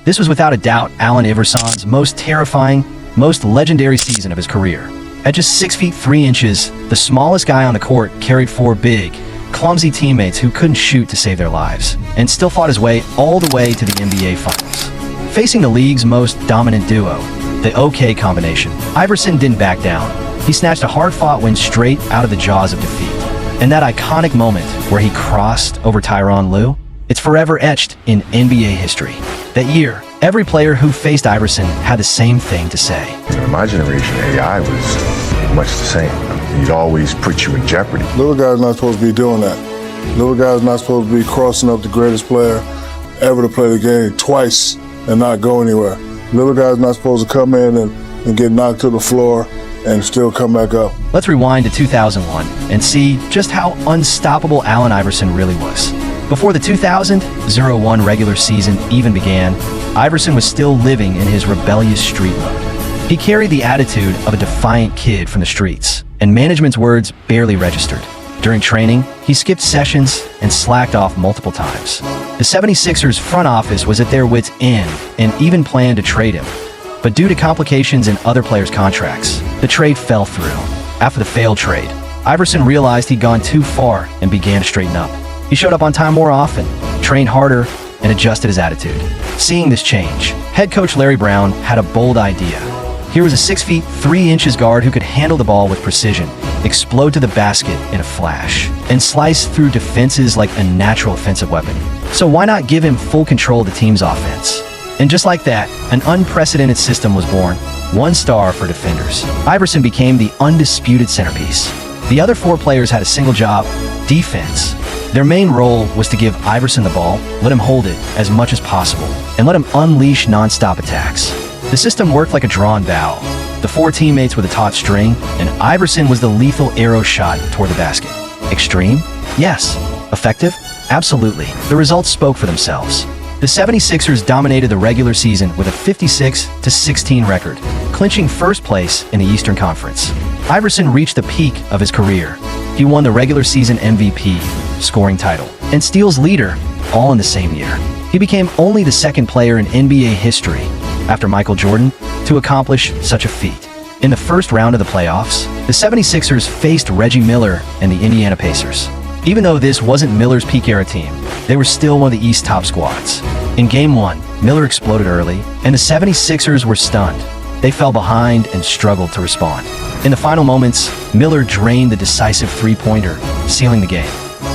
This was without a doubt Allen Iverson's most terrifying, most legendary season of his career. At just 6 feet 3 inches, the smallest guy on the court carried 4 big, clumsy teammates who couldn't shoot to save their lives, and still fought his way all the way to the NBA Finals. Facing the league's most dominant duo, the OK combination, Iverson didn't back down. He snatched a hard-fought win straight out of the jaws of defeat. And that iconic moment where he crossed over Tyronn Lue, it's forever etched in NBA history. That year, every player who faced Iverson had the same thing to say. In my generation, AI was much the same. He'd always put you in jeopardy. Little guy's not supposed to be doing that. Little guy's not supposed to be crossing up the greatest player ever to play the game twice and not go anywhere. Little guy's not supposed to come in and get knocked to the floor and still come back up. Let's rewind to 2001 and see just how unstoppable Allen Iverson really was. Before the 2000-01 regular season even began, Iverson was still living in his rebellious street mode. He carried the attitude of a defiant kid from the streets, and management's words barely registered. During training, he skipped sessions and slacked off multiple times. The 76ers front office was at their wits' end and even planned to trade him. But due to complications in other players' contracts, the trade fell through. After the failed trade, Iverson realized he'd gone too far and began to straighten up. He showed up on time more often, trained harder, and adjusted his attitude. Seeing this change, head coach Larry Brown had a bold idea. Here was a 6 feet 3 inches guard who could handle the ball with precision, explode to the basket in a flash, and slice through defenses like a natural offensive weapon. So why not give him full control of the team's offense? And just like that, an unprecedented system was born. 1 star for defenders. Iverson became the undisputed centerpiece. The other 4 players had a single job: defense. Their main role was to give Iverson the ball, let him hold it as much as possible, and let him unleash non-stop attacks. The system worked like a drawn bow. The 4 teammates were the taut string, and Iverson was the lethal arrow shot toward the basket. Extreme? Yes. Effective? Absolutely. The results spoke for themselves. The 76ers dominated the regular season with a 56-16 record, clinching first place in the Eastern Conference. Iverson reached the peak of his career. He won the regular season MVP, scoring title, and steals leader, all in the same year. He became only the 2nd player in NBA history, after Michael Jordan, to accomplish such a feat. In the first round of the playoffs, the 76ers faced Reggie Miller and the Indiana Pacers. Even though this wasn't Miller's peak-era team, they were still one of the East's top squads. In Game 1, Miller exploded early, and the 76ers were stunned. They fell behind and struggled to respond. In the final moments, Miller drained the decisive three-pointer, sealing the game.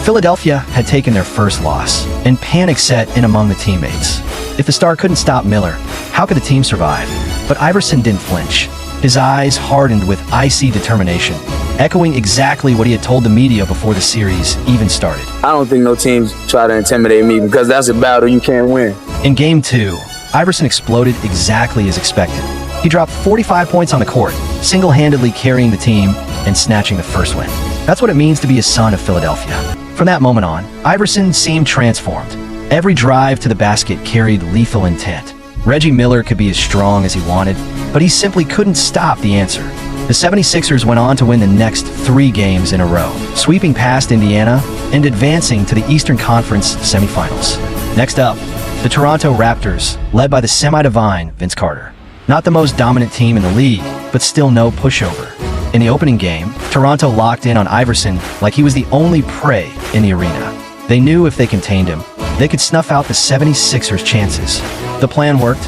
Philadelphia had taken their first loss, and panic set in among the teammates. If the star couldn't stop Miller, how could the team survive? But Iverson didn't flinch. His eyes hardened with icy determination, echoing exactly what he had told the media before the series even started. I don't think no teams try to intimidate me because that's a battle you can't win. In Game 2, Iverson exploded exactly as expected. He dropped 45 points on the court, single-handedly carrying the team and snatching the first win. That's what it means to be a son of Philadelphia. From that moment on, Iverson seemed transformed. Every drive to the basket carried lethal intent. Reggie Miller could be as strong as he wanted, but he simply couldn't stop the answer. The 76ers went on to win the next 3 games in a row, sweeping past Indiana and advancing to the Eastern Conference semifinals. Next up, the Toronto Raptors, led by the semi-divine Vince Carter. Not the most dominant team in the league, but still no pushover. In the opening game, Toronto locked in on Iverson like he was the only prey in the arena. They knew if they contained him, they could snuff out the 76ers' chances. The plan worked.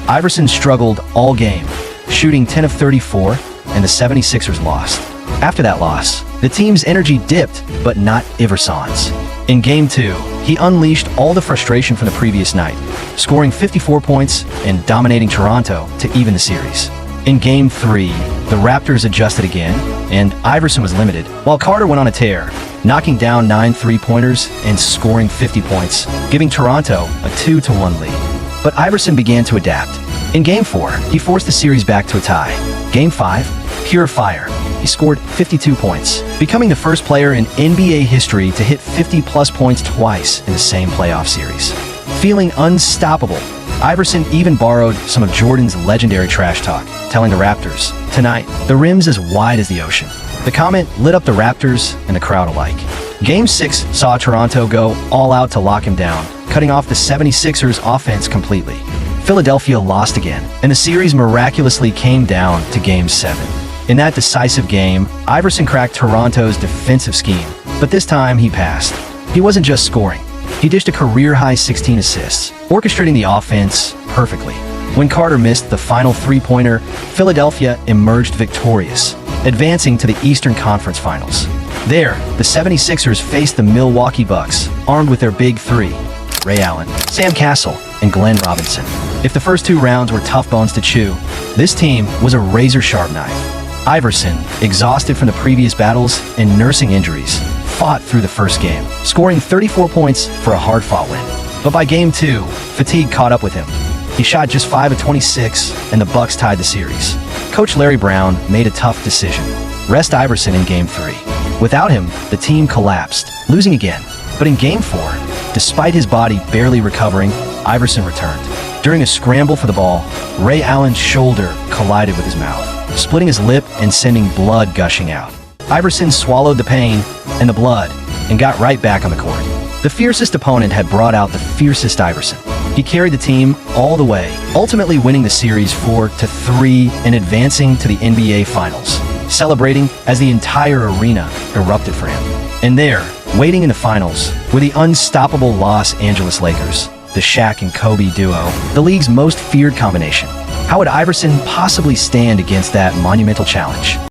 Iverson struggled all game, shooting 10 of 34, and the 76ers lost. After that loss, the team's energy dipped, but not Iverson's. In Game 2, he unleashed all the frustration from the previous night, scoring 54 points and dominating Toronto to even the series. In Game 3, the Raptors adjusted again, and Iverson was limited, while Carter went on a tear, knocking down 9 three-pointers and scoring 50 points, giving Toronto a 2-1 lead. But Iverson began to adapt. In Game 4, he forced the series back to a tie. Game 5, pure fire. He scored 52 points, becoming the first player in NBA history to hit 50-plus points twice in the same playoff series. Feeling unstoppable, Iverson even borrowed some of Jordan's legendary trash talk, telling the Raptors, "Tonight, the rim's as wide as the ocean." The comment lit up the Raptors and the crowd alike. Game 6 saw Toronto go all out to lock him down, cutting off the 76ers' offense completely. Philadelphia lost again, and the series miraculously came down to Game 7. In that decisive game, Iverson cracked Toronto's defensive scheme, but this time he passed. He wasn't just scoring. He dished a career-high 16 assists, orchestrating the offense perfectly. When Carter missed the final three-pointer, Philadelphia emerged victorious, advancing to the Eastern Conference Finals. There, the 76ers faced the Milwaukee Bucks, armed with their big three: Ray Allen, Sam Cassell, and Glenn Robinson. If the first two rounds were tough bones to chew, this team was a razor-sharp knife. Iverson, exhausted from the previous battles and nursing injuries, fought through the first game, scoring 34 points for a hard-fought win. But by Game 2, fatigue caught up with him. He shot just 5 of 26, and the Bucks tied the series. Coach Larry Brown made a tough decision: rest Iverson in Game 3. Without him, the team collapsed, losing again. But in Game 4, despite his body barely recovering, Iverson returned. During a scramble for the ball, Ray Allen's shoulder collided with his mouth, splitting his lip and sending blood gushing out. Iverson swallowed the pain and the blood and got right back on the court. The fiercest opponent had brought out the fiercest Iverson. He carried the team all the way, ultimately winning the series 4-3 and advancing to the NBA Finals, celebrating as the entire arena erupted for him. And there, waiting in the finals, were the unstoppable Los Angeles Lakers, the Shaq and Kobe duo, the league's most feared combination. How would Iverson possibly stand against that monumental challenge?